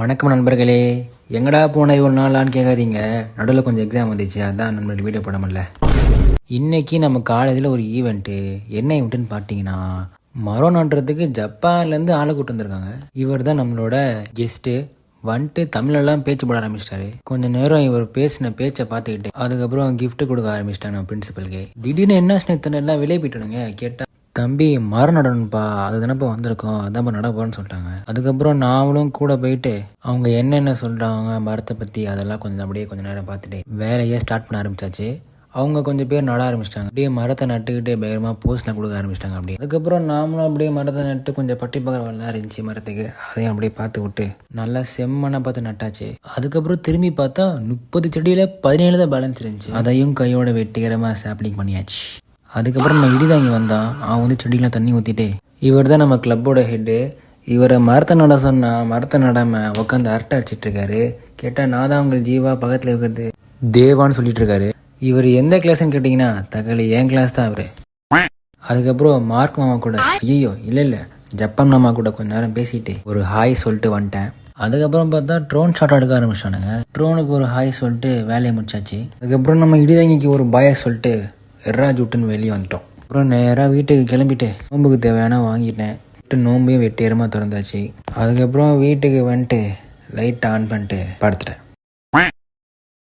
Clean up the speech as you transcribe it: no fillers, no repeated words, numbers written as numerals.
வணக்கம் நண்பர்களே. எங்கடா போன இவ்வளோ நாளான்னு கேட்காதீங்க. நடுவில் கொஞ்சம் எக்ஸாம் வந்துச்சு, அதான் நண்பர்கள் வீடியோ போட முடியல. இன்னைக்கு நம்ம காலேஜில் ஒரு ஈவெண்ட்டு. என்ன ஈவெண்ட்டுன்னு பார்த்தீங்கன்னா, மரம் நடுறதுக்கு ஜப்பான்லேருந்து ஆளை கூட்டு வந்திருக்காங்க. இவர் தான் நம்மளோட கெஸ்ட்டு. வந்துட்டு தமிழெல்லாம் பேச்சு போட ஆரம்பிச்சிட்டாரு. கொஞ்ச நேரம் இவர் பேசின பேச்சை பார்த்துக்கிட்டு அதுக்கப்புறம் கிஃப்ட் கொடுக்க ஆரம்பிச்சிட்டாங்க பிரின்சிபலுக்கு. திடீர்னு என்ன இத்தனை எல்லாம் விலை போயிட்டானுங்க. கேட்டால், தம்பி மரம் நடணும்ப்பா, அது தானப்பா வந்திருக்கோம், அதான்ப்பா நட போகிறேன்னு சொல்லிட்டாங்க. அதுக்கப்புறம் நாமளும் கூட போயிட்டு அவங்க என்னென்ன சொல்கிறாங்க மரத்தை பற்றி அதெல்லாம் கொஞ்சம் அப்படியே கொஞ்சம் நேரம் பார்த்துட்டு வேலையே ஸ்டார்ட் பண்ண ஆரம்பிச்சாச்சு. அவங்க கொஞ்சம் பேர் நட ஆரம்பிச்சிட்டாங்க. அப்படியே மரத்தை நட்டுக்கிட்டே பயங்கரமாக போஸ்ட்லாம் கொடுக்க ஆரம்பிச்சிட்டாங்க. அப்படியே அதுக்கப்புறம் நாமளும் அப்படியே மரத்தை நட்டு கொஞ்சம் பட்டி பக்கம் இருந்துச்சு மரத்துக்கு, அதையும் அப்படியே பார்த்து விட்டு நல்லா செம்மனை பார்த்து நட்டாச்சு. அதுக்கப்புறம் திரும்பி பார்த்தா 30 செடியில் 17 தான் பேலன்ஸ் இருந்துச்சு. அதையும் கையோட வெட்டிகரமாக சாப்ளிங் பண்ணியாச்சு. அதுக்கப்புறம் நம்ம இடிதாங்கி வந்தான். அவன் வந்து செடியெலாம் தண்ணி ஊற்றிட்டு, இவர் தான் நம்ம கிளப்போட ஹெட்டு. இவரை மரத்தை நட சொன்னால் மரத்தை நடாமல் உட்காந்து அரட்டை அடிச்சிட்ருக்காரு. கேட்டால் நான் தான் உங்கள் ஜீவா பக்கத்தில் இருக்கிறது தேவான்னு சொல்லிட்டு இருக்காரு. இவர் எந்த கிளாஸ்ன்னு கேட்டிங்கன்னா, தகவல் என் கிளாஸ் தான் அவர். அதுக்கப்புறம் மார்க் மாமா கூட, ஐயோ இல்லை ஜப்பான் மாமா கூட கொஞ்ச நேரம் பேசிட்டு ஒரு ஹாய் சொல்லிட்டு வந்துட்டேன். அதுக்கப்புறம் பார்த்தா ட்ரோன் ஷாட் எடுக்க ஆரம்பிச்சிட்டானுங்க. ட்ரோனுக்கு ஒரு ஹாய் சொல்லிட்டு வேலையை முடிச்சாச்சு. அதுக்கப்புறம் நம்ம இடிதாங்கிக்கு ஒரு பாயை சொல்லிட்டு எர்ராஜ் விட்டுன்னு வெளியே வந்துட்டோம். அப்புறம் நேராக வீட்டுக்கு கிளம்பிட்டு நோம்புக்கு தேவையான வாங்கிட்டேன். நோம்பையும் வெட்டியரமாக திறந்தாச்சு. அதுக்கப்புறம் வீட்டுக்கு வந்துட்டு லைட் ஆன் பண்ணிட்டு படுத்துட்டேன்.